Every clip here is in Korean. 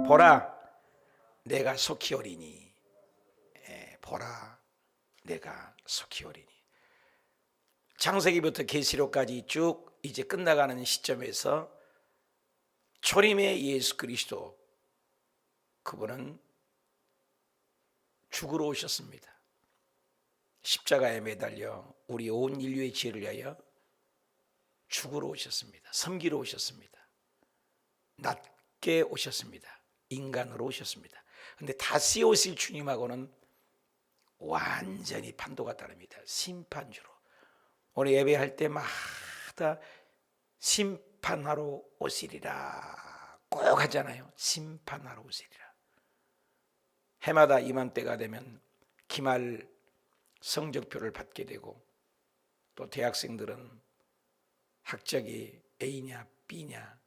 보라 내가 속히 오리니. 보라 내가 속히 오리니. 창세기부터 계시록까지 쭉 이제 끝나가는 시점에서 초림의 예수 그리스도, 그분은 죽으러 오셨습니다. 십자가에 매달려 우리 온 인류의 죄를 위하여 죽으러 오셨습니다. 섬기러 오셨습니다. 낮게 오셨습니다. 인간으로 오셨습니다. 그런데 다시 오실 주님하고는 완전히 판도가 다릅니다. 심판주로. 오늘 예배할 때마다 심판하러 오시리라 꼭 하잖아요. 심판하러 오시리라. 해마다 이맘때가 되면 기말 성적표를 받게 되고, 또 대학생들은 학적이 A냐 B냐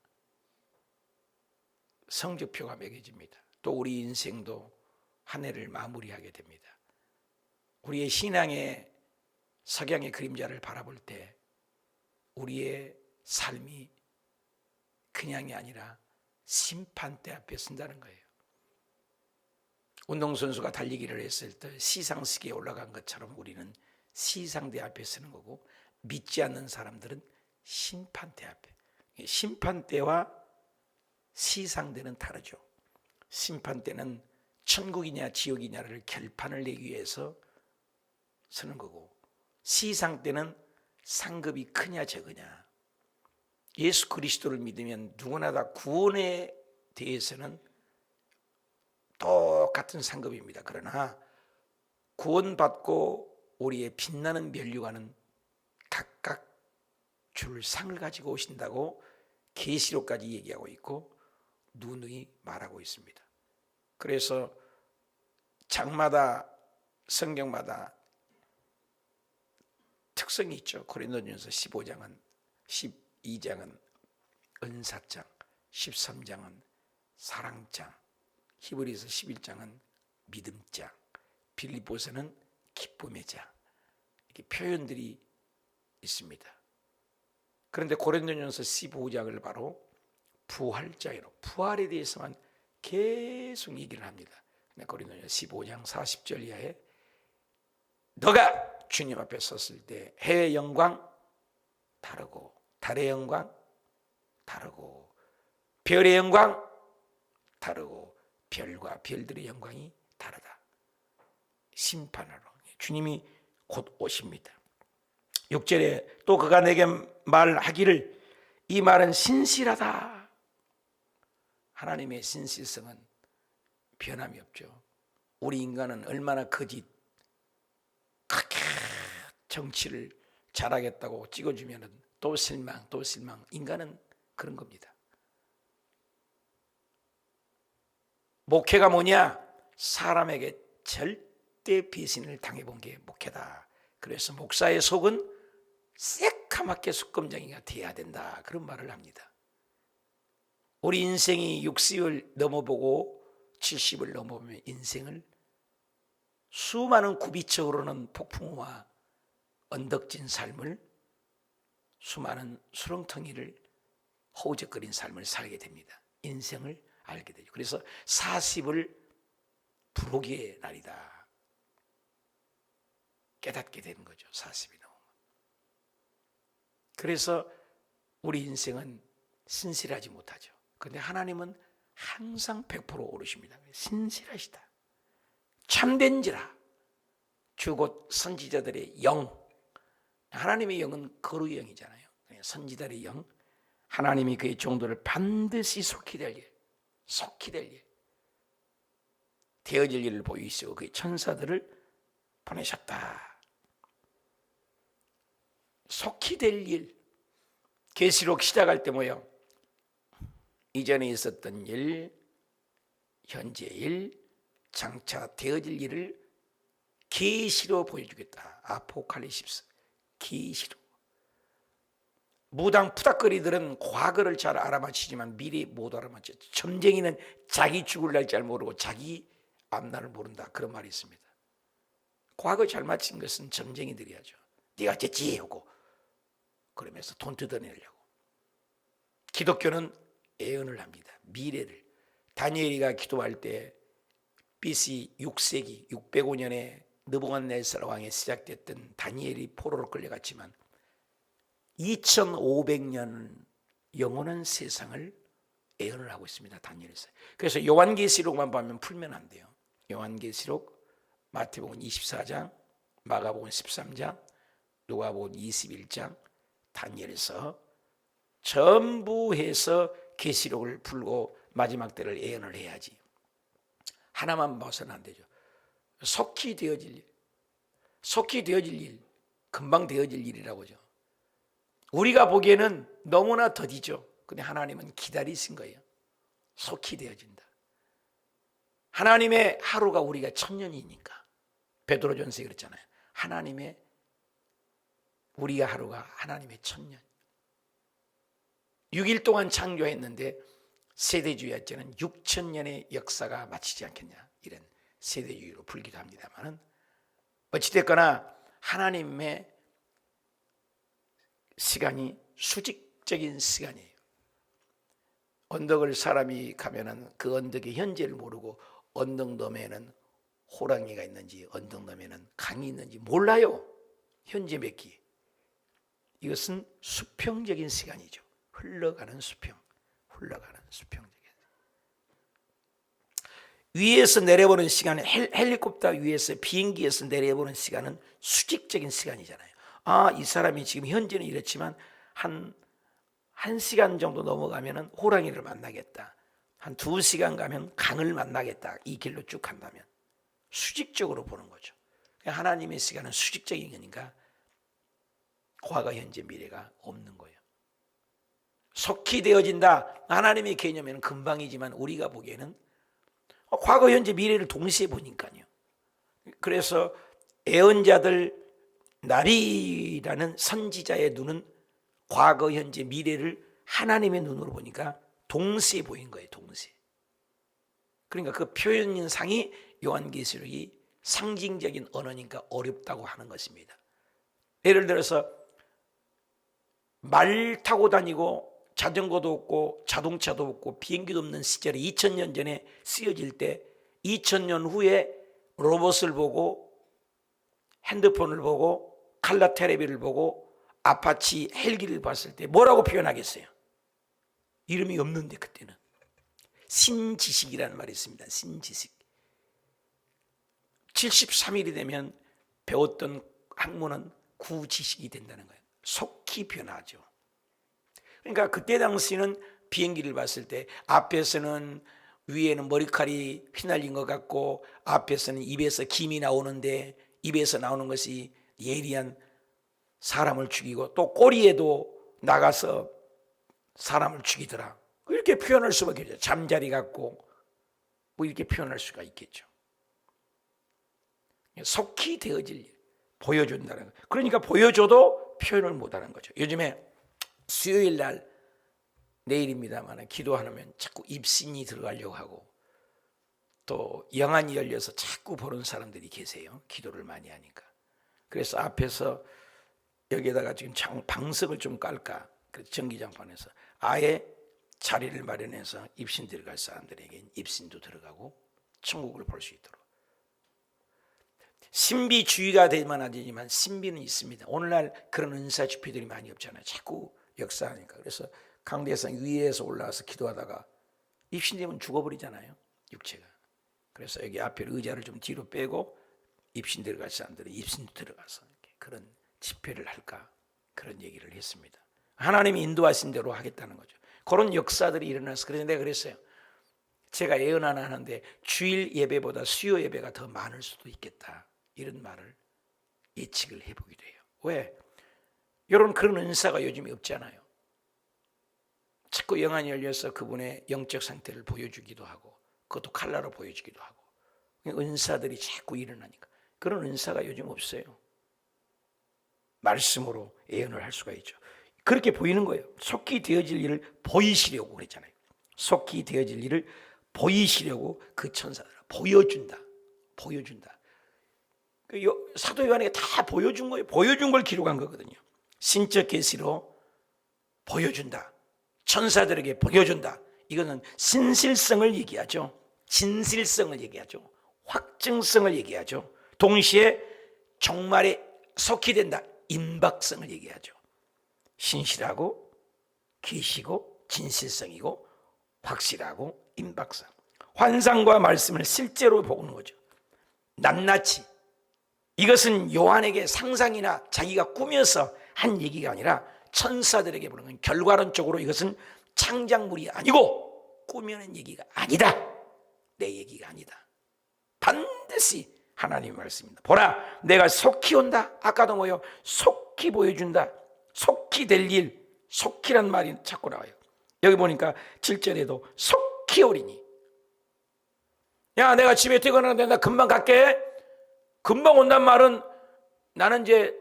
성적표가 매겨집니다. 또 우리 인생도 한 해를 마무리하게 됩니다. 우리의 신앙의 석양의 그림자를 바라볼 때 우리의 삶이 그냥이 아니라 심판대 앞에 선다는 거예요. 운동선수가 달리기를 했을 때 시상식에 올라간 것처럼 우리는 시상대 앞에 서는 거고, 믿지 않는 사람들은 심판대 앞에. 심판대와 시상대는 다르죠. 심판대는 천국이냐 지옥이냐를 결판을 내기 위해서 서는 거고, 시상대는 상급이 크냐 적으냐. 예수 그리스도를 믿으면 누구나 다 구원에 대해서는 똑같은 상급입니다. 그러나 구원받고 우리의 빛나는 면류관은 각각 줄 상을 가지고 오신다고 계시록까지 얘기하고 있고 누누이 말하고 있습니다. 그래서 장마다 성경마다 특성이 있죠. 고린도전서 15장은 12장은 은사장, 13장은 사랑장, 히브리서 11장은 믿음장, 빌립보서는 기쁨의 장. 이렇게 표현들이 있습니다. 그런데 고린도전서 15장을 바로 부활장이라고, 부활에 대해서만 계속 얘기를 합니다. 고린도전서 15장 40절 이하에 너가 주님 앞에 섰을 때 해의 영광 다르고 달의 영광 다르고 별의 영광 다르고 별과 별들의 영광이 다르다. 심판하러 주님이 곧 오십니다. 6절에 또 그가 내게 말하기를 이 말은 신실하다. 하나님의 신실성은 변함이 없죠. 우리 인간은 얼마나 거짓 그렇게 정치를 잘하겠다고 찍어주면 또 실망 또 실망. 인간은 그런 겁니다. 목회가 뭐냐? 사람에게 절대 배신을 당해본 게 목회다. 그래서 목사의 속은 새카맣게 숯검장이가 돼야 된다. 그런 말을 합니다. 우리 인생이 60을 넘어보고 70을 넘어보면 인생을 수많은 구비적으로는 폭풍우와 언덕진 삶을, 수많은 수렁텅이를 허우적거린 삶을 살게 됩니다. 인생을 알게 되죠. 그래서 40을 부록의 날이다 깨닫게 되는 거죠. 40이 넘으면. 그래서 우리 인생은 신실하지 못하죠. 그런데 하나님은 항상 100% 오르십니다. 신실하시다. 참된지라 주 곧 선지자들의 영. 하나님의 영은 거룩의 영이잖아요. 선지자들의 영, 하나님이 그의 종들을 반드시 속히 될 일, 속히 될 일, 되어질 일을 보이시고 그의 천사들을 보내셨다. 속히 될 일. 계시록 시작할 때 뭐예요? 이전에 있었던 일, 현재 일, 장차 되어질 일을 계시로 보여주겠다. 아포칼립스. 계시로. 무당 푸닥거리들은 과거를 잘 알아맞히지만 미래 못 알아맞혀. 점쟁이는 자기 죽을 날 잘 모르고 자기 앞날을 모른다. 그런 말이 있습니다. 과거 잘 맞힌 것은 점쟁이들이 하죠. 네가 어쨌지 하고 그러면서 돈 뜯어내려고. 기독교는 예언을 합니다. 미래를. 다니엘이가 기도할 때 BC 6세기 605년에 느부갓네살 왕에 시작됐던 다니엘이 포로로 끌려갔지만 2500년 영원한 세상을 예언을 하고 있습니다. 다니엘서. 그래서 요한계시록만 보면 풀면 안 돼요. 요한계시록, 마태복음 24장, 마가복음 13장, 누가복음 21장, 다니엘서 전부 해서 계시록을 풀고 마지막 때를 예언을 해야지. 하나만 봐서는 안 되죠. 속히 되어질 일, 속히 되어질 일, 금방 되어질 일이라고죠. 우리가 보기에는 너무나 더디죠. 근데 하나님은 기다리신 거예요. 속히 되어진다. 하나님의 하루가 우리가 1000년이니까. 베드로전서에 그랬잖아요. 하나님의 우리가 하루가 하나님의 1000년. 6일 동안 창조했는데 세대주의자는 6000년의 역사가 마치지 않겠냐, 이런 세대주의로 불기도 합니다만, 어찌됐거나 하나님의 시간이 수직적인 시간이에요. 언덕을 사람이 가면은 그 언덕의 현재를 모르고 언덕 너머에는 호랑이가 있는지 언덕 너머에는 강이 있는지 몰라요. 현재 몇 기. 이것은 수평적인 시간이죠. 흘러가는 수평, 흘러가는 수평적인. 위에서 내려보는 시간은 헬리콥터 위에서 비행기에서 내려보는 시간은 수직적인 시간이잖아요. 아, 이 사람이 지금 현재는 이렇지만 한 1시간 정도 넘어가면은 호랑이를 만나겠다. 한 2시간 가면 강을 만나겠다. 이 길로 쭉 간다면 수직적으로 보는 거죠. 하나님의 시간은 수직적인 거니까 과거, 현재, 미래가 없는 거예요. 속히 되어진다. 하나님의 개념에는 금방이지만 우리가 보기에는 과거, 현재, 미래를 동시에 보니까요. 그래서 예언자들 나비라는 선지자의 눈은 과거, 현재, 미래를 하나님의 눈으로 보니까 동시에 보인 거예요. 동시에. 그러니까 그 표현상이 요한계시록이 상징적인 언어니까 어렵다고 하는 것입니다. 예를 들어서 말 타고 다니고 자전거도 없고 자동차도 없고 비행기도 없는 시절에 2000년 전에 쓰여질 때 2000년 후에 로봇을 보고 핸드폰을 보고 칼라 테레비를 보고 아파치 헬기를 봤을 때 뭐라고 표현하겠어요? 이름이 없는데 그때는 신지식이라는 말이 있습니다. 신지식. 73일이 되면 배웠던 학문은 구지식이 된다는 거예요. 속히 변하죠. 그러니까 그때 당시는 비행기를 봤을 때 앞에서는 위에는 머리칼이 휘날린 것 같고 앞에서는 입에서 김이 나오는데 입에서 나오는 것이 예리한 사람을 죽이고 또 꼬리에도 나가서 사람을 죽이더라. 이렇게 표현할 수밖에 없죠. 잠자리 같고 뭐 이렇게 표현할 수가 있겠죠. 속히 되어질 일, 보여준다는 거예요. 그러니까 보여줘도 표현을 못하는 거죠. 요즘에 수요일 날 내일입니다만 기도하면 자꾸 입신이 들어가려고 하고 또 영안이 열려서 자꾸 보는 사람들이 계세요. 기도를 많이 하니까. 그래서 앞에서 여기에다가 지금 방석을 좀 깔까, 그 전기장판에서 아예 자리를 마련해서 입신 들어갈 사람들에게 입신도 들어가고 천국을 볼 수 있도록. 신비주의가 되면 안 되지만 신비는 있습니다. 오늘날 그런 은사 집회들이 많이 없잖아요. 자꾸 역사하니까. 그래서 강대상 위에서 올라와서 기도하다가 입신되면 죽어버리잖아요, 육체가. 그래서 여기 앞에 의자를 좀 뒤로 빼고 입신 들어갈 사람들은 입신도 들어가서 그런 집회를 할까, 그런 얘기를 했습니다. 하나님이 인도하신 대로 하겠다는 거죠. 그런 역사들이 일어나서. 그래서 내가 그랬어요. 제가 예언 하나 하는데 주일 예배보다 수요 예배가 더 많을 수도 있겠다, 이런 말을 예측을 해보기도 해요. 왜? 이런 그런 은사가 요즘에 없잖아요. 자꾸 영안이 열려서 그분의 영적 상태를 보여주기도 하고 그것도 칼라로 보여주기도 하고 은사들이 자꾸 일어나니까 그런 은사가 요즘 없어요. 말씀으로 예언을 할 수가 있죠. 그렇게 보이는 거예요. 속히 되어질 일을 보이시려고 그랬잖아요. 속히 되어질 일을 보이시려고 그 천사들 보여준다. 보여준다. 사도 요한에게 다 보여준 거예요. 보여준 걸 기록한 거거든요. 신적 계시로 보여준다. 천사들에게 보여준다. 이거는 신실성을 얘기하죠. 진실성을 얘기하죠. 확증성을 얘기하죠. 동시에 종말에 속히 된다, 임박성을 얘기하죠. 신실하고 계시고 진실성이고 확실하고 임박성. 환상과 말씀을 실제로 보는 거죠. 낱낱이. 이것은 요한에게 상상이나 자기가 꾸며서 한 얘기가 아니라 천사들에게 보는 결과론적으로 이것은 창작물이 아니고 꾸며낸 얘기가 아니다. 내 얘기가 아니다. 반드시 하나님의 말씀입니다. 보라, 내가 속히 온다. 아까도 뭐요? 속히 보여준다. 속히 될 일, 속히란 말이 자꾸 나와요. 여기 보니까 7절에도 속히 오리니. 야, 내가 집에 퇴근하는데 나 금방 갈게. 금방 온단 말은 나는 이제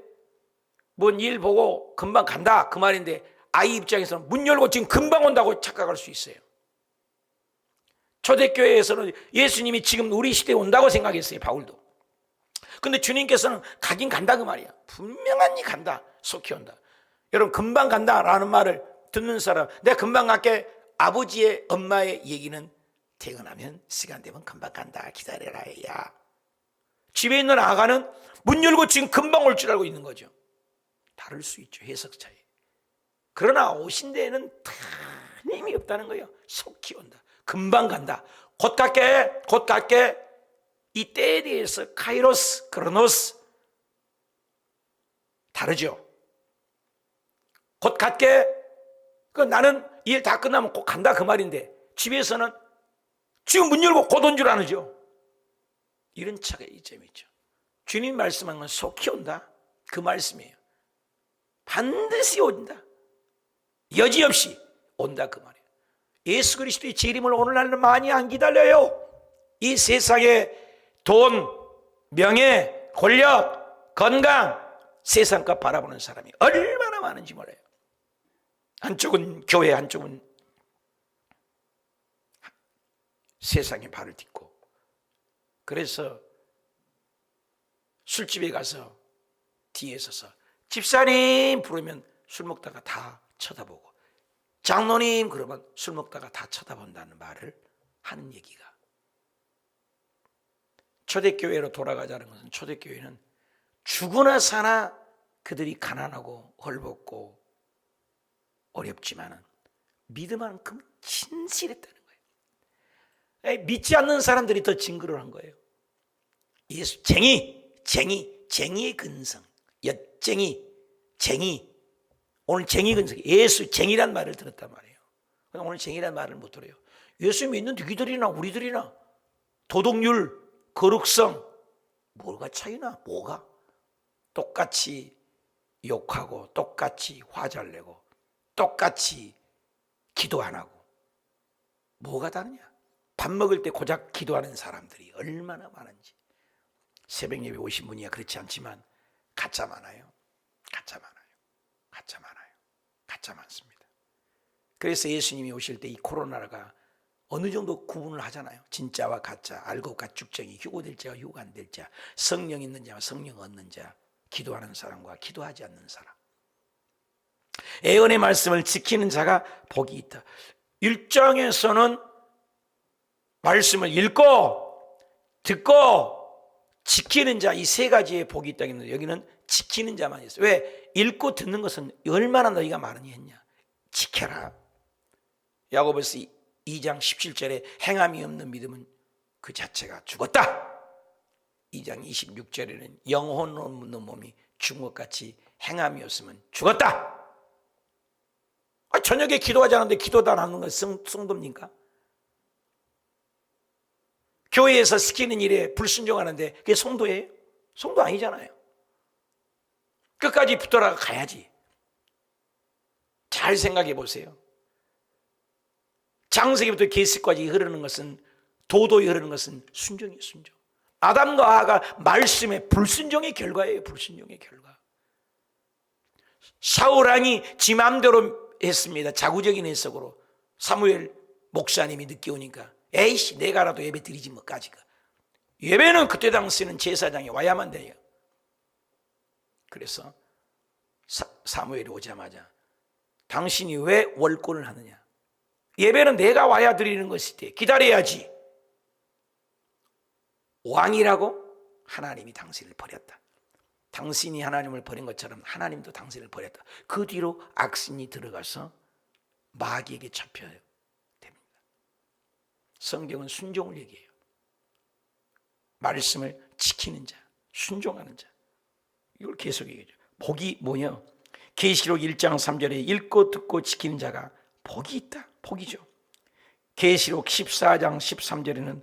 뭔 일 보고 금방 간다 그 말인데, 아이 입장에서는 문 열고 지금 금방 온다고 착각할 수 있어요. 초대교회에서는 예수님이 지금 우리 시대에 온다고 생각했어요, 바울도. 근데 주님께서는 가긴 간다 그 말이야. 분명하니 간다, 속히 온다. 여러분, 금방 간다라는 말을 듣는 사람, 내가 금방 갈게, 아버지의 엄마의 얘기는 퇴근하면 시간 되면 금방 간다, 기다려라. 야, 집에 있는 아가는 문 열고 지금 금방 올 줄 알고 있는 거죠. 다를 수 있죠, 해석 차이. 그러나 오신 데에는 다 힘이 없다는 거예요. 속히 온다, 금방 간다, 곧 갈게, 곧 갈게. 이 때에 대해서 카이로스, 크로노스 다르죠. 곧 갈게, 그 나는 일 다 끝나면 곧 간다 그 말인데, 집에서는 지금 문 열고 곧 온 줄 아는죠. 이런 차가 이점이 있죠. 주님 말씀한 건 속히 온다 그 말씀이에요. 반드시 온다, 여지없이 온다 그 말이에요. 예수 그리스도의 재림을 오늘날은 많이 안 기다려요. 이 세상에 돈, 명예, 권력, 건강, 세상과 바라보는 사람이 얼마나 많은지 몰라요. 한쪽은 교회, 한쪽은 세상에 발을 딛고. 그래서 술집에 가서 뒤에 서서 집사님 부르면 술 먹다가 다 쳐다보고, 장로님 그러면 술 먹다가 다 쳐다본다는 말을 하는 얘기가, 초대교회로 돌아가자는 것은, 초대교회는 죽으나 사나 그들이 가난하고 헐벗고 어렵지만은 믿음만큼 진실했다는 거예요. 믿지 않는 사람들이 더 징그러운 한 거예요. 예수, 쟁의의 근성, 엿쟁이, 쟁의. 오늘 쟁의 근성, 예수 쟁의란 말을 들었단 말이에요. 오늘 쟁의란 말을 못 들어요. 예수 믿는 너희들이나 우리들이나 도덕률, 거룩성 뭐가 차이나? 뭐가? 똑같이 욕하고 똑같이 화 잘 내고 똑같이 기도 안 하고 뭐가 다르냐? 밥 먹을 때 고작 기도하는 사람들이 얼마나 많은지. 새벽 예배 오신 분이야 그렇지 않지만 가짜 많아요. 가짜 많습니다. 그래서 예수님이 오실 때 이 코로나가 어느 정도 구분을 하잖아요. 진짜와 가짜, 알고 가축정이, 휴고될 자와 휴고 안 될 자, 성령 있는 자와 성령 없는 자, 기도하는 사람과 기도하지 않는 사람. 예언의 말씀을 지키는 자가 복이 있다. 1장에서는 말씀을 읽고 듣고 지키는 자, 이 세 가지의 복이 있다고 했는데, 여기는 지키는 자만 있어요. 왜? 읽고 듣는 것은 얼마나 너희가 많으니 했냐? 지켜라. 야고보서 2장 17절에 행함이 없는 믿음은 그 자체가 죽었다. 2장 26절에는 영혼 없는 몸이 죽은 것 같이 행함이 없으면 죽었다. 저녁에 기도하지 않는데 기도도 안 하는 건 성도입니까? 교회에서 시키는 일에 불순종하는데 그게 성도예요? 성도 아니잖아요. 끝까지 붙들어 가야지. 잘 생각해 보세요. 창세기부터 계시까지 흐르는 것은, 도도히 흐르는 것은 순종이에요. 순종. 아담과 하와가 말씀의 불순종의 결과예요. 불순종의 결과. 사울왕이 지 마음대로 했습니다. 자구적인 해석으로. 사무엘 목사님이 늦게 오니까 에이씨 내가라도 예배 드리지 뭐까지가. 예배는 그때 당시에는 제사장이 와야만 돼요. 그래서 사무엘이 오자마자 당신이 왜 월권을 하느냐, 예배는 내가 와야 드리는 것이지 기다려야지. 왕이라고 하나님이 당신을 버렸다. 당신이 하나님을 버린 것처럼 하나님도 당신을 버렸다. 그 뒤로 악신이 들어가서 마귀에게 잡혀야 됩니다. 성경은 순종을 얘기해요. 말씀을 지키는 자, 순종하는 자, 이걸 계속 얘기해요. 복이 뭐냐? 계시록 1장 3절에 읽고 듣고 지키는 자가 복이 있다. 복이죠. 계시록 14장 13절에는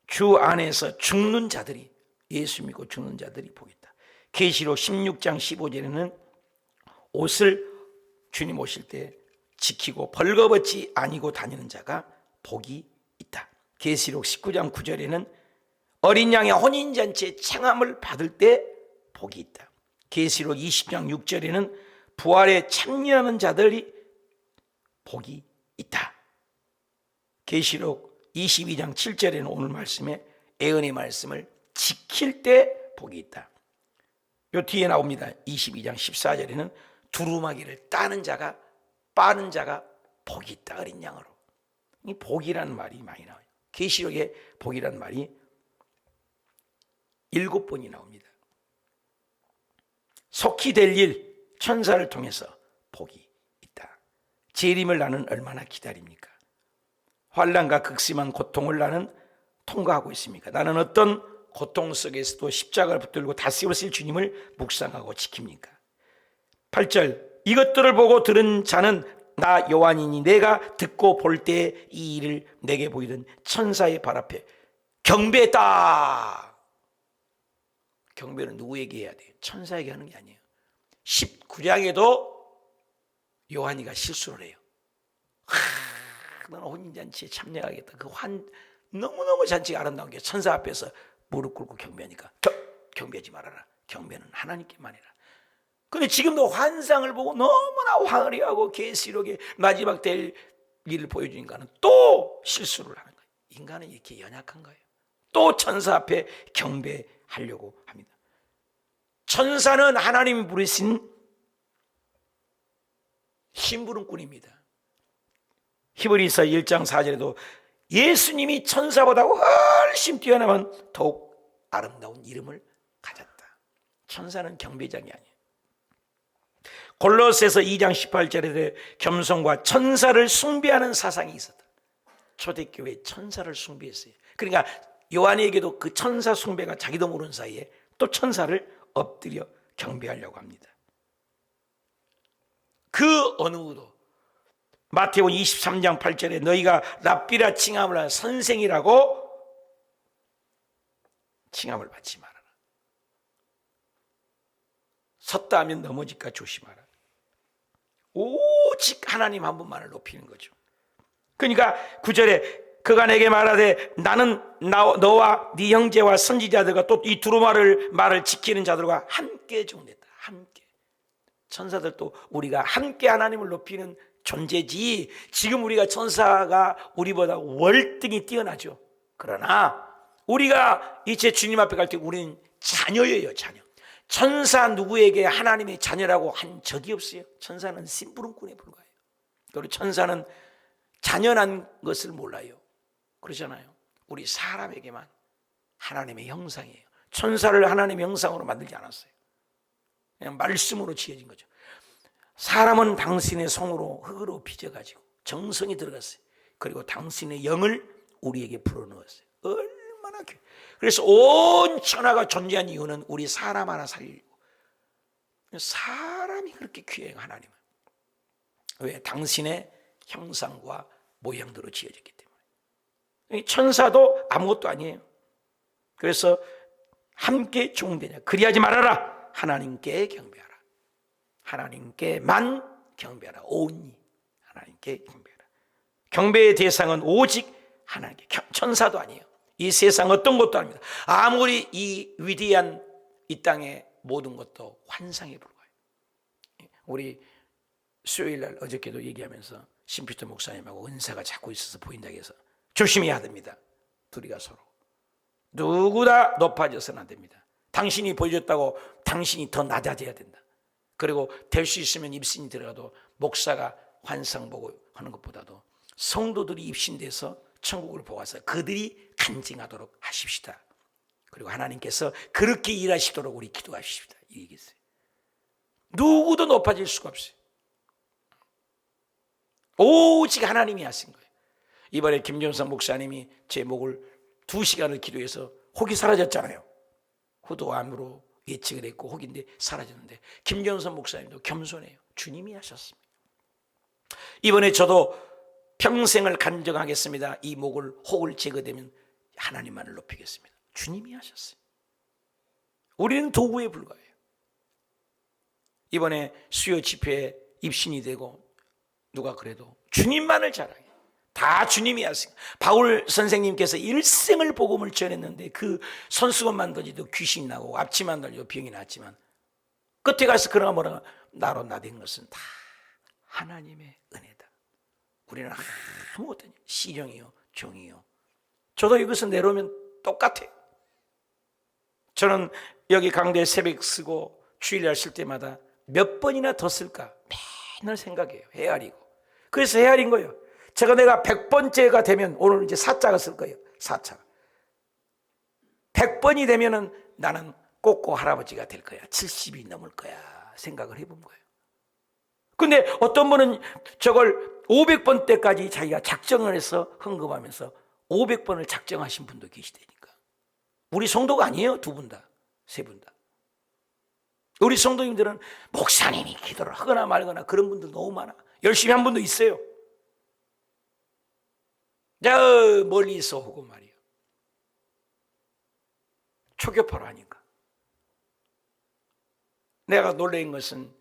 주 안에서 죽는 자들이, 예수 믿고 죽는 자들이 복이 있다. 계시록 16장 15절에는 옷을 주님 오실 때 지키고 벌거벗지 아니고 다니는 자가 복이 있다. 계시록 19장 9절에는 어린 양의 혼인잔치에 청함을 받을 때 복이 있다. 계시록 20장 6절에는 부활에 참여하는 자들이 복이 있다. 계시록 22장 7절에는 오늘 말씀에 예언의 말씀을 지킬 때 복이 있다. 요 뒤에 나옵니다. 22장 14절에는 두루마기를 따는 자가, 빠는 자가 복이 있다. 어린 양으로. 이 복이라는 말이 많이 나와요. 계시록에 복이라는 말이 7번이 나옵니다. 속히 될 일, 천사를 통해서 복이 있다. 재림을 나는 얼마나 기다립니까? 환난과 극심한 고통을 나는 통과하고 있습니까? 나는 어떤 고통 속에서도 십자가를 붙들고 다시 오실 주님을 묵상하고 지킵니까? 8절, 이것들을 보고 들은 자는 나 요한이니 내가 듣고 볼 때 이 일을 내게 보이던 천사의 발 앞에 경배했다. 경배는 누구에게 해야 돼요? 천사에게 하는 게 아니에요. 19장에도 요한이가 실수를 해요. 너는 혼인잔치에 참여하겠다. 그 너무너무 잔치가 아름다운 게 천사 앞에서 무릎 꿇고 경배하니까 경배하지 말아라. 경배는 하나님께만 해라. 근데 지금도 환상을 보고 너무나 화려하고 계시록의 마지막 될 일을 보여주니까는 또 실수를 하는 거예요. 인간은 이렇게 연약한 거예요. 또 천사 앞에 경배하려고 합니다. 천사는 하나님이 부르신 심부름꾼입니다. 히브리서 1장 4절에도 예수님이 천사보다 훨씬 뛰어나면 더욱 아름다운 이름을 가졌다. 천사는 경배장이 아니에요. 골로새서 2장 18절에 겸손과 천사를 숭배하는 사상이 있었다. 초대교회에 천사를 숭배했어요. 그러니까 요한에게도 그 천사 숭배가 자기도 모르는 사이에 또 천사를 엎드려 경배하려고 합니다. 그 어느 누구도 마태복음 23장 8절에 너희가 랍비라 칭함을 하는 선생이라고 칭함을 받지 말아라. 섰다 하면 넘어질까 조심하라. 오직 하나님 한 분만을 높이는 거죠. 그러니까 9절에 그가 내게 말하되 나는 너와 네 형제와 선지자들과 또 이 두루마리 말을 지키는 자들과 함께 종됐다. 함께. 천사들도 우리가 함께 하나님을 높이는 존재지. 지금 우리가 천사가 우리보다 월등히 뛰어나죠. 그러나 우리가 이제 주님 앞에 갈 때 우리는 자녀예요. 자녀. 천사 누구에게 하나님의 자녀라고 한 적이 없어요. 천사는 심부름꾼에 불과해요. 그리고 천사는 자녀란 것을 몰라요. 그러잖아요. 우리 사람에게만 하나님의 형상이에요. 천사를 하나님의 형상으로 만들지 않았어요. 그냥 말씀으로 지어진 거죠. 사람은 당신의 성으로 흙으로 빚어가지고 정성이 들어갔어요. 그리고 당신의 영을 우리에게 불어넣었어요. 얼마나 귀해. 그래서 온 천하가 존재한 이유는 우리 사람 하나 살리고. 사람이 그렇게 귀해요. 하나님은. 왜? 당신의 형상과 모양대로 지어졌기 때문에. 천사도 아무것도 아니에요. 그래서 함께 종되냐. 그리하지 말아라. 하나님께 경배하라. 하나님께만 경배하라. 온니 하나님께 경배하라. 경배의 대상은 오직 하나님께. 천사도 아니에요. 이 세상 어떤 것도 아닙니다. 아무리 이 위대한 이 땅의 모든 것도 환상에 불과해요. 우리 수요일날 어저께도 얘기하면서 신피터 목사님하고 은사가 자꾸 있어서 보인다고 해서 조심해야 됩니다. 둘이가 서로 누구나 높아져서는 안 됩니다. 당신이 보여줬다고 당신이 더 낮아져야 된다. 그리고 될 수 있으면 입신이 들어가도 목사가 환상 보고 하는 것보다도 성도들이 입신돼서 천국을 보아서 그들이 간증하도록 하십시다. 그리고 하나님께서 그렇게 일하시도록 우리 기도하십시다. 이 얘기했어요. 누구도 높아질 수가 없어요. 오직 하나님이 하신 거예요. 이번에 김종선 목사님이 제 목을 2시간을 기도해서 혹이 사라졌잖아요. 후도암으로 예측을 했고 혹인데 사라졌는데, 김종선 목사님도 겸손해요. 주님이 하셨습니다. 이번에 저도 평생을 간증하겠습니다. 이 목을 혹을 제거되면 하나님만을 높이겠습니다. 주님이 하셨어요. 우리는 도구에 불과해요. 이번에 수요 집회에 입신이 되고 누가 그래도 주님만을 자랑해요. 다 주님이 하신. 바울 선생님께서 일생을 복음을 전했는데 그 손수건만 던지도 귀신이 나고 앞치만 던지도 병이 났지만 끝에 가서 그러나 뭐라 나로 나된 것은 다 하나님의 은혜다. 우리는 아무것도 아니에요. 시령이요 종이요. 저도 이것을 내려오면 똑같아요. 저는 여기 강대 새벽 쓰고 주일날 쓸 때마다 몇 번이나 더 쓸까 맨날 생각해요. 헤아리고. 그래서 헤아린 거예요. 내가 100번째가 되면 오늘 이제 4자가 쓸 거예요. 4자. 100번이 되면은 나는 꼬꼬 할아버지가 될 거야. 70이 넘을 거야. 생각을 해본 거예요. 근데 어떤 분은 저걸 500번 때까지 자기가 작정을 해서 헌금하면서 500번을 작정하신 분도 계시다니까. 우리 성도가 아니에요. 2분 다, 3분 다. 우리 성도님들은 목사님이 기도를 하거나 말거나 그런 분들 너무 많아. 열심히 한 분도 있어요. 저 멀리서 오고 말이에요. 초교파로 하니까. 내가 놀란 것은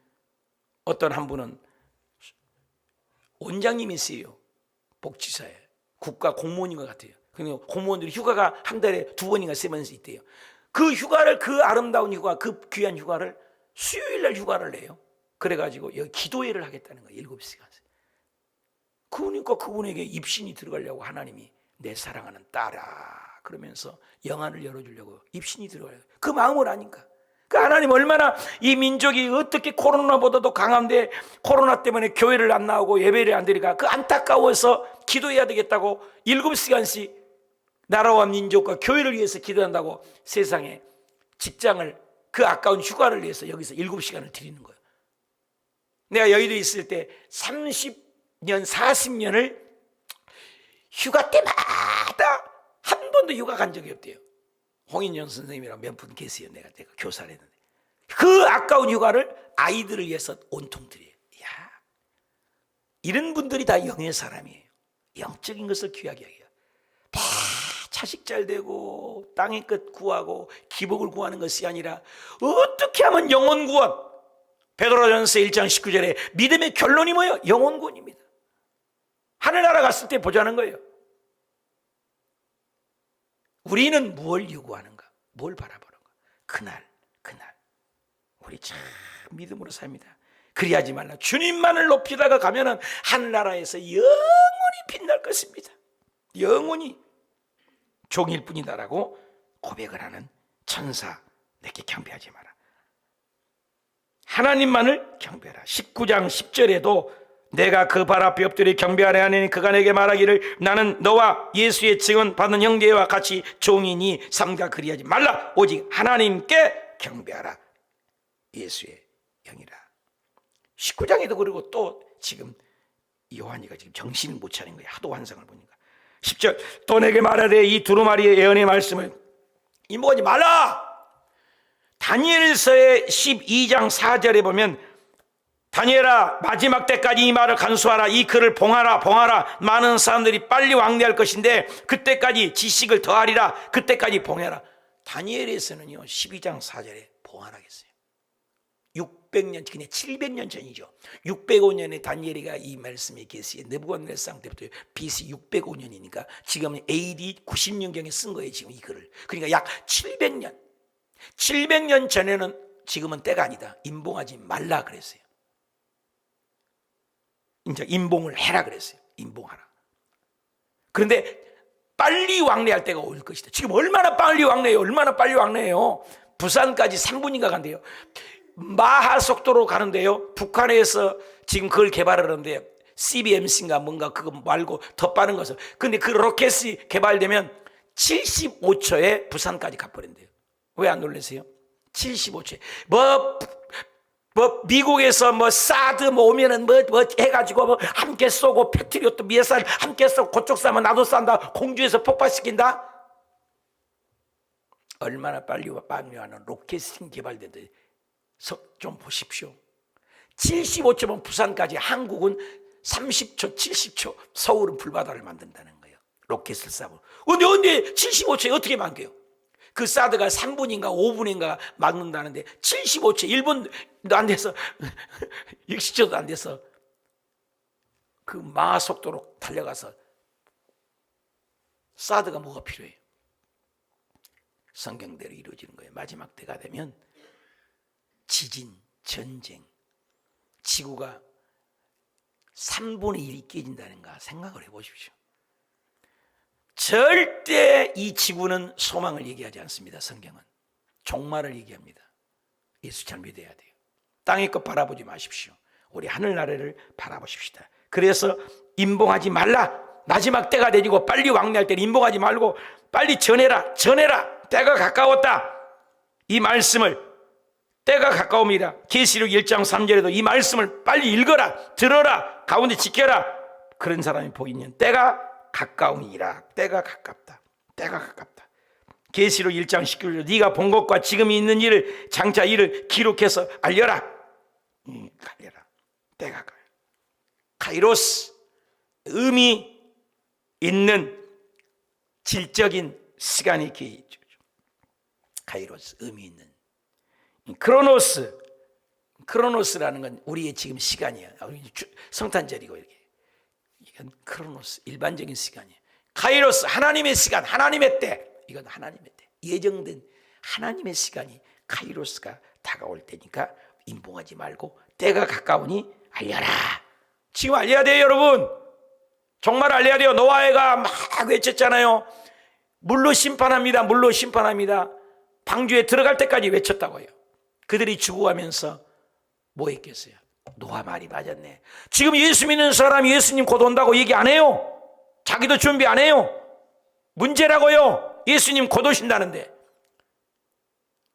어떤 한 분은 원장님이세요. 복지사에. 국가 공무원인 것 같아요. 그리고 공무원들이 휴가가 한 달에 2번인가 3번씩 있대요. 그 휴가를, 그 아름다운 휴가, 그 귀한 휴가를 수요일날 휴가를 내요. 그래가지고 여기 기도회를 하겠다는 거예요. 7시간. 그러니까 그분에게 입신이 들어가려고 하나님이 내 사랑하는 딸아 그러면서 영안을 열어주려고 입신이 들어가요. 그 마음을 아니까. 그 하나님 얼마나 이 민족이 어떻게 코로나보다도 강한데 코로나 때문에 교회를 안 나오고 예배를 안 드리니까 그 안타까워서 기도해야 되겠다고 7시간씩 나라와 민족과 교회를 위해서 기도한다고 세상에 직장을 그 아까운 휴가를 위해서 여기서 7시간을 드리는 거예요. 내가 여의도에 있을 때 30년 40년을 휴가 때마다 한 번도 휴가 간 적이 없대요. 홍인영 선생님이랑 몇 분 계세요. 내가 교사를 했는데 그 아까운 휴가를 아이들을 위해서 온통 드려요. 이야, 이런 분들이 다 영의 사람이에요. 영적인 것을 귀하게 해요. 다 자식 잘 되고 땅의 끝 구하고 기복을 구하는 것이 아니라 어떻게 하면 영혼 구원. 베드로전서 1장 19절에 믿음의 결론이 뭐예요? 영혼 구원입니다. 하늘나라 갔을 때 보자는 거예요. 우리는 무엇을 요구하는가? 뭘 바라보는가? 그날 우리 참 믿음으로 삽니다. 그리하지 말라. 주님만을 높이다가 가면은 하늘나라에서 영원히 빛날 것입니다. 영원히 종일 뿐이다라고 고백을 하는 천사 내게 경배하지 마라. 하나님만을 경배하라. 19장 10절에도 내가 그 발 앞에 엎드려 경배하려 하니 그가 내게 말하기를 나는 너와 예수의 증언 받은 형제와 같이 종이니 삼가 그리하지 말라. 오직 하나님께 경배하라. 예수의 영이라. 19장에도 그리고 또 지금 요한이가 지금 정신을 못 차린 거예요. 하도 환상을 보니까. 10절 또 내게 말하되 이 두루마리의 예언의 말씀을 인복하지 말라. 다니엘서의 12장 4절에 보면 다니엘아 마지막 때까지 이 말을 간수하라. 이 글을 봉하라. 많은 사람들이 빨리 왕래할 것인데 그때까지 지식을 더하리라. 그때까지 봉해라. 다니엘에서는요 12장 4절에 봉하라겠어요. 600년, 그냥 700년 전이죠. 605년에 다니엘이가 이 말씀에 계시에 느부갓네살 때부터 BC 605년이니까 지금은 AD 90년경에 쓴 거예요. 지금 이 글을. 그러니까 약 700년 전에는 지금은 때가 아니다. 임봉하지 말라 그랬어요. 이제 임봉을 해라 그랬어요. 임봉하라. 그런데 빨리 왕래할 때가 올 것이다. 지금 얼마나 빨리 왕래해요. 부산까지 3분인가 간대요. 마하 속도로 가는데요. 북한에서 지금 그걸 개발하는데 CBMC인가 뭔가 그거 말고 더 빠른 것을. 근데 그 로켓이 개발되면 75초에 부산까지 가버린대요. 왜 안 놀라세요? 75초에. 미국에서 사드 오면은 해가지고 함께 쏘고 패트리어트 미사일 함께 쏘고 그쪽 쏘면 나도 쏜다. 공중에서 폭발시킨다. 얼마나 빨리 하는 로켓이 개발된다. 좀 보십시오. 75초면 부산까지, 한국은 30초, 70초, 서울은 불바다를 만든다는 거예요. 로켓을 쏴고. 근데 75초에 어떻게 만겨요? 그 사드가 3분인가 5분인가 막는다는데 75초, 1분도 안 돼서 60초도 안 돼서 그 마속도로 달려가서 사드가 뭐가 필요해요? 성경대로 이루어지는 거예요. 마지막 때가 되면 지진, 전쟁, 지구가 3분의 1이 깨진다는가 생각을 해보십시오. 절대 이 지구는 소망을 얘기하지 않습니다. 성경은 종말을 얘기합니다. 예수 잘 믿어야 돼요. 땅의 것 바라보지 마십시오. 우리 하늘나라를 바라보십시다. 그래서 임봉하지 말라. 마지막 때가 되고 빨리 왕래할 때는 임봉하지 말고 빨리 전해라. 때가 가까웠다. 이 말씀을, 때가 가까움이라. 계시록 1장 3절에도 이 말씀을 빨리 읽어라, 들어라, 가운데 지켜라. 그런 사람이 복이 있는. 때가 가까우니라. 때가 가깝다. 계시록 1장 19절 네가 본 것과 지금 있는 일을 장차 일을 기록해서 알려라. 때가 가까워. 카이로스, 의미 있는 질적인 시간이 있죠. 카이로스, 의미 있는. 크로노스라는 건 우리의 지금 시간이에요. 성탄절이고 이렇게. 이건 크로노스, 일반적인 시간이에요. 카이로스, 하나님의 시간, 하나님의 때. 이건 하나님의 때. 예정된 하나님의 시간이 카이로스가 다가올 때니까 임봉하지 말고 때가 가까우니 알려라. 지금 알려야 돼요, 여러분. 정말 알려야 돼요. 노아가 막 외쳤잖아요. 물로 심판합니다. 방주에 들어갈 때까지 외쳤다고요. 그들이 죽어가면서 뭐 했겠어요? 노아 말이 맞았네. 지금 예수 믿는 사람이 예수님 곧 온다고 얘기 안 해요. 자기도 준비 안 해요. 문제라고요. 예수님 곧 오신다는데.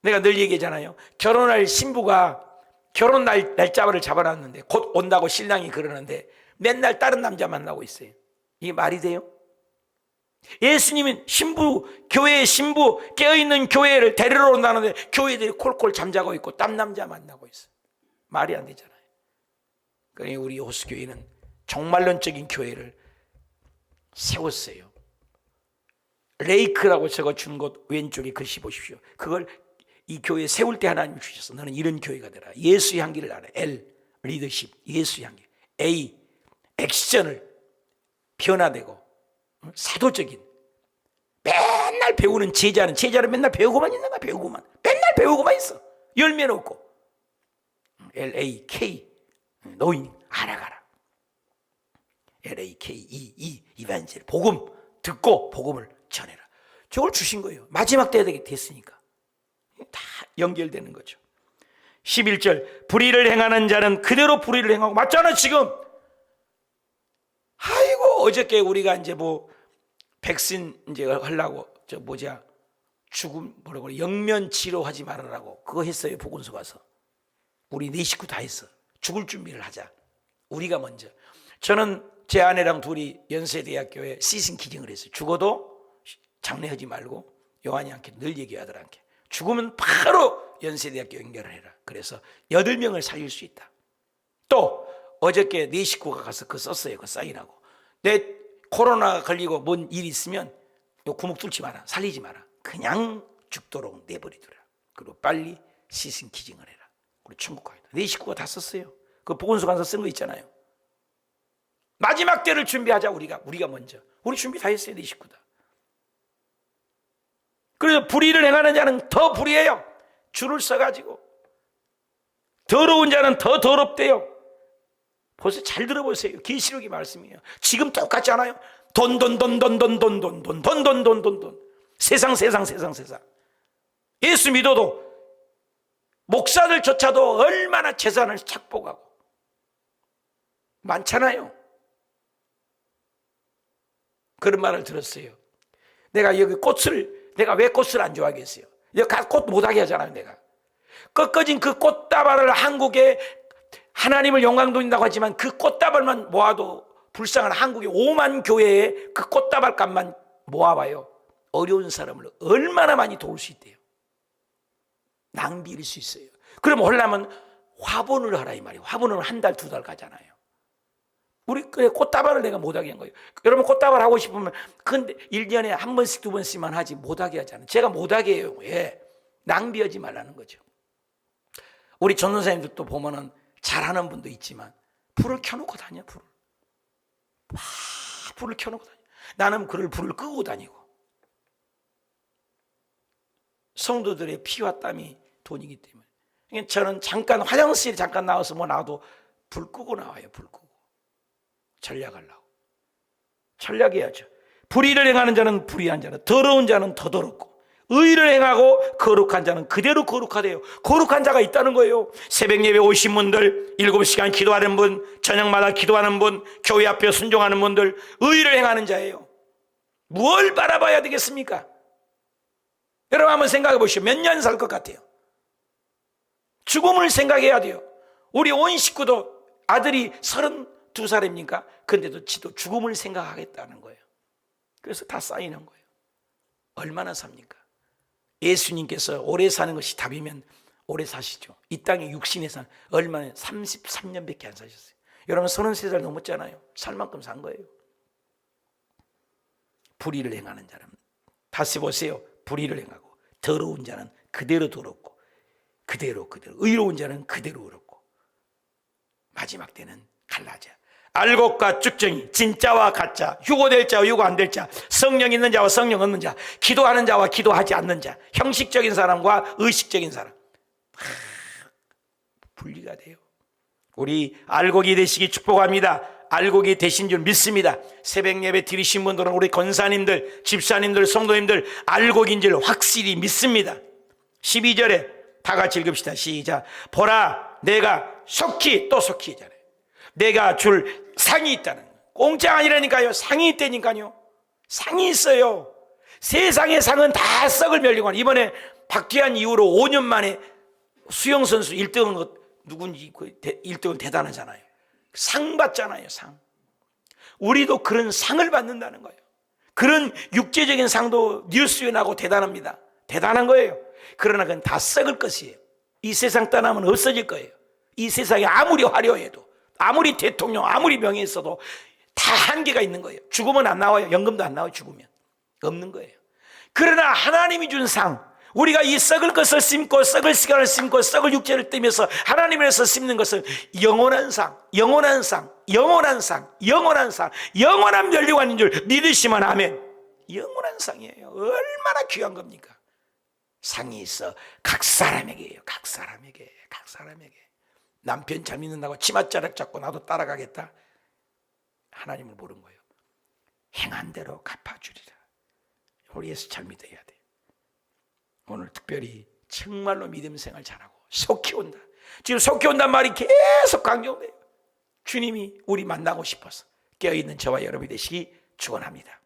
내가 늘 얘기하잖아요. 결혼할 신부가 결혼 날짜를 잡아놨는데 곧 온다고 신랑이 그러는데 맨날 다른 남자 만나고 있어요. 이게 말이 돼요? 예수님은 교회의 신부, 깨어있는 교회를 데리러 온다는데 교회들이 콜콜 잠자고 있고 딴 남자 만나고 있어요. 말이 안 되잖아요. 그러니 우리 호수교회는 종말론적인 교회를 세웠어요. 레이크라고 적어준 곳 왼쪽에 글씨 보십시오. 그걸 이 교회 세울 때 하나님 주셨어. 너는 이런 교회가 되라. 예수의 향기를 알아. L, 리더십, 예수의 향기. A, 액션을 변화되고 사도적인. 맨날 배우는 제자는 맨날 배우고만 있는 거야. 맨날 배우고만 있어. 열매는 없고. LAK, 노인 알아가라. LAKE, 이반젤, 복음 듣고 복음을 전해라. 저걸 주신 거예요. 마지막 때가 됐으니까. 다 연결되는 거죠. 11절, 불의를 행하는 자는 그대로 불의를 행하고. 맞잖아 지금. 아이고, 어저께 우리가 이제 백신 이제 하려고 죽음 뭐라고 그래, 영면 치료하지 말아라고 그거 했어요. 보건소 가서 우리 네 식구 다 했어. 죽을 준비를 하자. 우리가 먼저. 저는 제 아내랑 둘이 연세대학교에 시신 기증을 했어요. 죽어도 장례하지 말고 요한이한테 늘 얘기하더라. 죽으면 바로 연세대학교 연결을 해라. 그래서 8명을 살릴 수 있다. 또 어저께 네 식구가 가서 그거 썼어요. 그거 사인하고. 내 코로나 걸리고 뭔 일 있으면 요 구멍 뚫지 마라. 살리지 마라. 그냥 죽도록 내버리더라. 그리고 빨리 시신 기증을 해라. 우리 천국 가겠다. 네 식구가 다 썼어요. 그 보건소 가서 쓴 거 있잖아요. 마지막 때를 준비하자. 우리가 먼저. 우리 준비 다 했어요. 네 식구다. 그래서 불의를 행하는 자는 더 불의해요. 줄을 서가지고. 더러운 자는 더 더럽대요. 벌써 잘 들어보세요. 계시록의 말씀이에요. 지금 똑같지 않아요? 돈. 세상. 예수 믿어도 목사들조차도 얼마나 재산을 착복하고 많잖아요. 그런 말을 들었어요. 내가 여기 꽃을, 내가 왜 꽃을 안 좋아하겠어요? 여기 가서 꽃 못하게 하잖아요, 내가. 꺾어진 그 꽃다발을 한국에 하나님을 영광 돌린다고 하지만 그 꽃다발만 모아도 불쌍한 한국의 5만 교회에 그 꽃다발 값만 모아봐요. 어려운 사람을 얼마나 많이 도울 수 있대요. 낭비일 수 있어요. 그럼 하려면 화분을 하라 이 말이에요. 화분은 한 달, 두 달 가잖아요. 우리 그래 꽃다발을 내가 못하게 한 거예요. 여러분 꽃다발 하고 싶으면 근데 1년에 한 번씩 두 번씩만 하지 못하게 하잖아요. 제가 못하게 해요. 예. 낭비하지 말라는 거죠. 우리 전도사님들도 보면은 잘하는 분도 있지만 불을 켜놓고 다녀. 불을 켜놓고 다녀. 나는 불을 끄고 다니고. 성도들의 피와 땀이 돈이기 때문에. 그러니까 저는 잠깐 화장실에 잠깐 나와서 뭐 나와도 불 끄고 나와요. 불 끄고. 전략하려고. 전략해야죠. 불의를 행하는 자는 불의한 자는, 더러운 자는 더 더럽고, 의를 행하고 거룩한 자는 그대로 거룩하대요. 거룩한 자가 있다는 거예요. 새벽 예배 오신 분들, 7시간 기도하는 분, 저녁마다 기도하는 분, 교회 앞에 순종하는 분들, 의를 행하는 자예요. 뭘 바라봐야 되겠습니까? 여러분 한번 생각해 보시오. 몇 년 살 것 같아요? 죽음을 생각해야 돼요. 우리 온 식구도 아들이 32살입니까? 근데도 지도 죽음을 생각하겠다는 거예요. 그래서 다 쌓이는 거예요. 얼마나 삽니까? 예수님께서 오래 사는 것이 답이면 오래 사시죠. 이 땅에 육신에 산 얼마나 33년밖에 안 사셨어요. 여러분 33살 넘었잖아요. 살 만큼 산 거예요. 불의를 행하는 자는, 다시 보세요. 불의를 행하고 더러운 자는 그대로 더럽고 그대로 의로운 자는 그대로 의롭고 마지막 때는 갈라져. 알곡과 쭉정이, 진짜와 가짜, 휴고될 자와 휴고 안 될 자, 성령 있는 자와 성령 없는 자, 기도하는 자와 기도하지 않는 자, 형식적인 사람과 의식적인 사람, 분리가 돼요. 우리 알곡이 되시기 축복합니다. 알곡이 되신 줄 믿습니다. 새벽 예배 드리신 분들은 우리 권사님들, 집사님들, 성도님들 알곡인 줄 확실히 믿습니다. 12절에 다 같이 읽읍시다. 시작. 보라 내가 속히, 또 속히 잖아요. 내가 줄 상이 있다는 거예요. 공짜 아니라니까요. 상이 있다니까요. 상이 있어요. 세상의 상은 다 썩을 mel리고 하는. 이번에 박태환 이후로 5년 만에 수영선수 1등은 누군지 1등은 대단하잖아요. 상 받잖아요. 상. 우리도 그런 상을 받는다는 거예요. 그런 육체적인 상도 뉴스에 나고 대단합니다. 대단한 거예요. 그러나 그건 다 썩을 것이에요. 이 세상 떠나면 없어질 거예요. 이 세상에 아무리 화려해도, 아무리 대통령, 아무리 명예 있어도 다 한계가 있는 거예요. 죽으면 안 나와요. 연금도 안 나와요. 죽으면. 없는 거예요. 그러나 하나님이 준 상, 우리가 이 썩을 것을 심고 썩을 시간을 심고 썩을 육체를 떼면서 하나님에서 심는 것은 영원한 상, 영원한 상, 영원한 상, 영원한 상, 영원한 면류관인 줄 믿으시면 아멘. 영원한 상이에요. 얼마나 귀한 겁니까? 상이 있어. 각 사람에게예요. 각 사람에게. 각 사람에게. 남편 잘 믿는다고 치맛자락 잡고 나도 따라가겠다? 하나님을 모르는 거예요. 행한 대로 갚아주리라. 우리에서 잘 믿어야 돼. 오늘 특별히 정말로 믿음 생활 잘하고 속히 온다. 지금 속히 온단 말이 계속 강조돼요. 주님이 우리 만나고 싶어서 깨어있는 저와 여러분이 되시기 축원합니다.